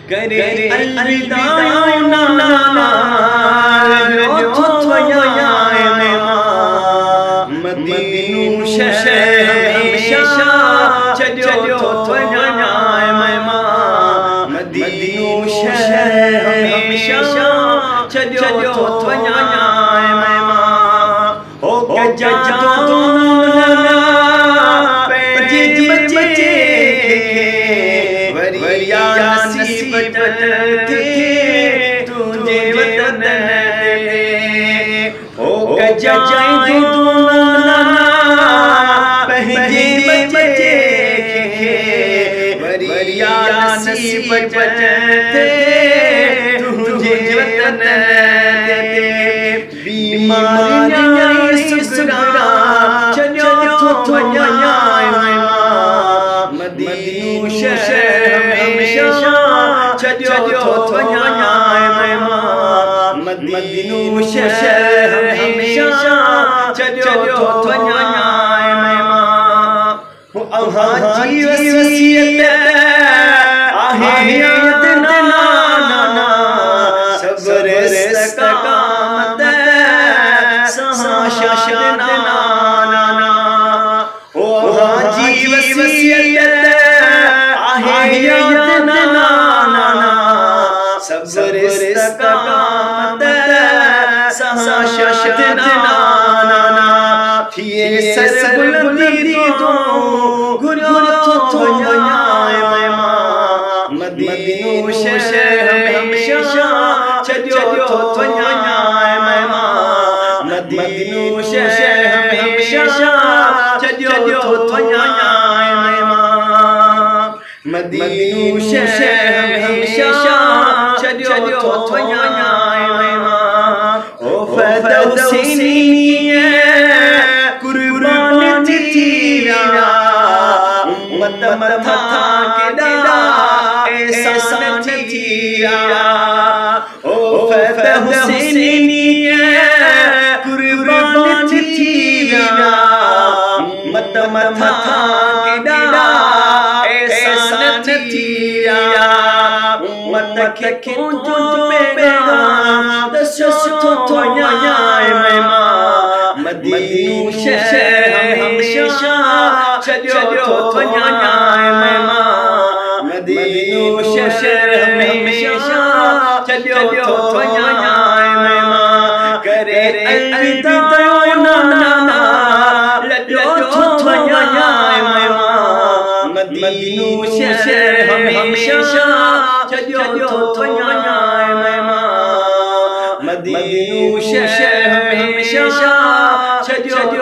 करे अलविदा नाना जो थोया मदीनू शहर हमेशा चलो थोया मदीनू शहर हमेशा चलो थोया ओ गजा नसीब थे तुझे वतन दे ओ गजा पहले बचे वरिया नसीब थे तुझे वतन दे बीमारियां सुसरा चलो थोया मदीनू शहर हमेशा चलो थोया मदीनू शहर हमेशा चलो थोया जी वसीयत आहेत नाना सब्र इस्तकामत सहाशद नाना ओ जी वसीयत आहेत नाना सब्र इस्तकामत सहाशद नाना थिए सर बुलंदी तो गुरो थोया मदीनू शहर हमेशा चलो थोया मदीनू शहर हमेशा चलो थोया मदीनू शहर हमेशा चलो थोया ओ फरदौसी कुर्बान थीरा मत मथा केड़ा एहसान थीरा ओ फरदौसी कुर्बान थीरा मत मथा केड़ा एहसान थीरा मत के कुंजो मेरा दसो थोया मदीनू शहर हमेशा चलो थोया मदीनू शहर हमेशा चलो थोया करे अलविदा नाना चलो थोया मदीनू शहर हमेशा चलो थोया मदीनू शहर हमेशा चलो